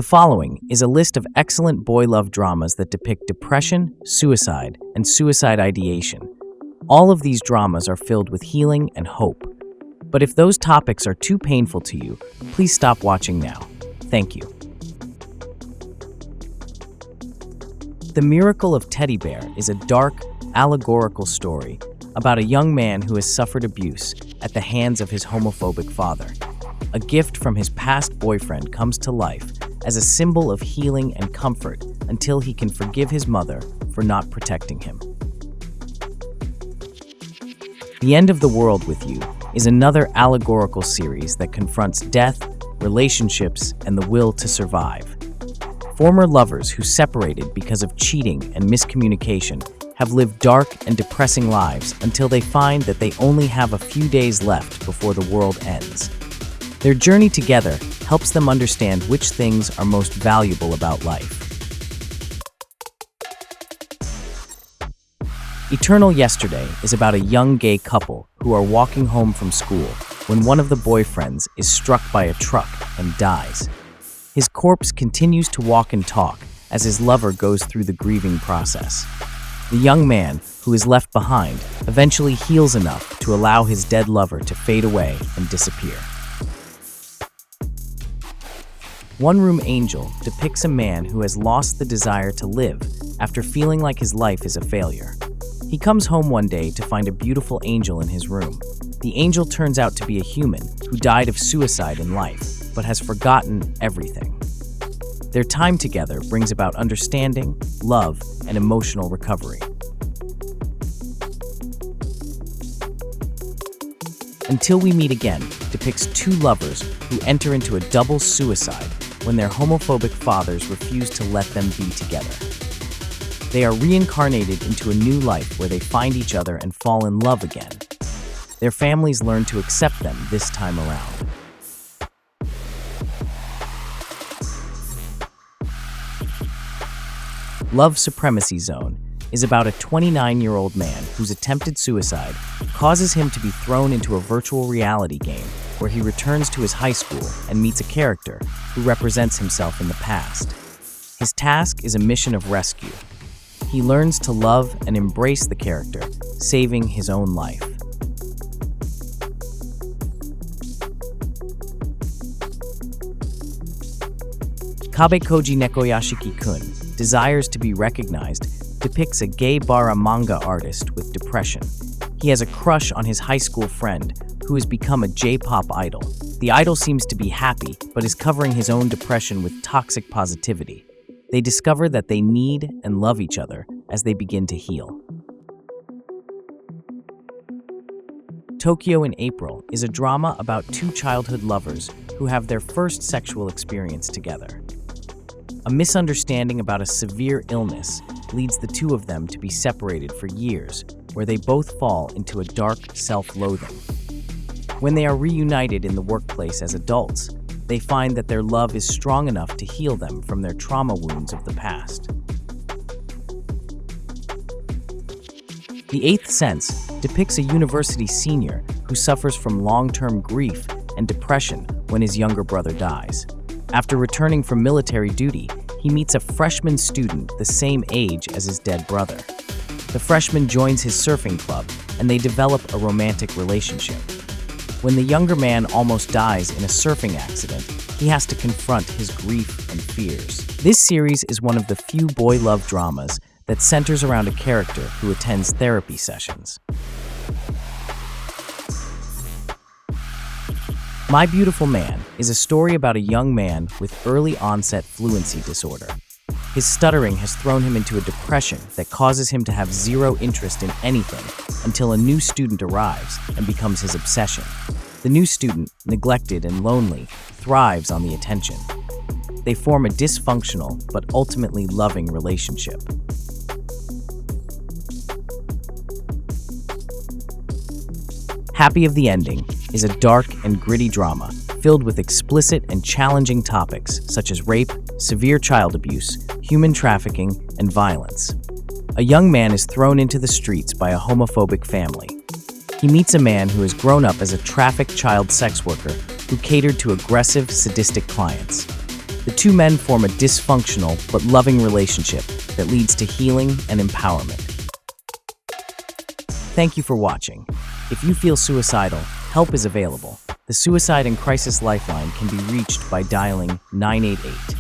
The following is a list of excellent boy love dramas that depict depression, suicide, and suicide ideation. All of these dramas are filled with healing and hope. But if those topics are too painful to you, please stop watching now. Thank you. The Miracle of Teddy Bear is a dark, allegorical story about a young man who has suffered abuse at the hands of his homophobic father. A gift from his past boyfriend comes to life as a symbol of healing and comfort until he can forgive his mother for not protecting him. The End of the World with You is another allegorical series that confronts death, relationships, and the will to survive. Former lovers who separated because of cheating and miscommunication have lived dark and depressing lives until they find that they only have a few days left before the world ends. Their journey together helps them understand which things are most valuable about life. Eternal Yesterday is about a young gay couple who are walking home from school when one of the boyfriends is struck by a truck and dies. His corpse continues to walk and talk as his lover goes through the grieving process. The young man, who is left behind, eventually heals enough to allow his dead lover to fade away and disappear. One Room Angel depicts a man who has lost the desire to live after feeling like his life is a failure. He comes home one day to find a beautiful angel in his room. The angel turns out to be a human who died of suicide in life, but has forgotten everything. Their time together brings about understanding, love, and emotional recovery. Until We Meet Again depicts two lovers who enter into a double suicide when their homophobic fathers refuse to let them be together. They are reincarnated into a new life where they find each other and fall in love again. Their families learn to accept them this time around. Love Supremacy Zone is about a 29-year-old man whose attempted suicide causes him to be thrown into a virtual reality game where he returns to his high school and meets a character who represents himself in the past. His task is a mission of rescue. He learns to love and embrace the character, saving his own life. Kabe-Koji-Nekoyasaki-kun, Desires to be Recognized, depicts a gay bara manga artist with depression. He has a crush on his high school friend, who has become a J-pop idol. The idol seems to be happy, but is covering his own depression with toxic positivity. They discover that they need and love each other as they begin to heal. Tokyo in April is a drama about two childhood lovers who have their first sexual experience together. A misunderstanding about a severe illness leads the two of them to be separated for years, where they both fall into a dark self-loathing. When they are reunited in the workplace as adults, they find that their love is strong enough to heal them from their trauma wounds of the past. The Eighth Sense depicts a university senior who suffers from long-term grief and depression when his younger brother dies. After returning from military duty, he meets a freshman student the same age as his dead brother. The freshman joins his surfing club, and they develop a romantic relationship. When the younger man almost dies in a surfing accident, he has to confront his grief and fears. This series is one of the few boy love dramas that centers around a character who attends therapy sessions. My Beautiful Man is a story about a young man with early onset fluency disorder. His stuttering has thrown him into a depression that causes him to have zero interest in anything until a new student arrives and becomes his obsession. The new student, neglected and lonely, thrives on the attention. They form a dysfunctional but ultimately loving relationship. Happy of the Ending is a dark and gritty drama filled with explicit and challenging topics such as rape, severe child abuse, human trafficking, and violence. A young man is thrown into the streets by a homophobic family. He meets a man who has grown up as a trafficked child sex worker who catered to aggressive, sadistic clients. The two men form a dysfunctional but loving relationship that leads to healing and empowerment. Thank you for watching. If you feel suicidal, help is available. The Suicide and Crisis Lifeline can be reached by dialing 988.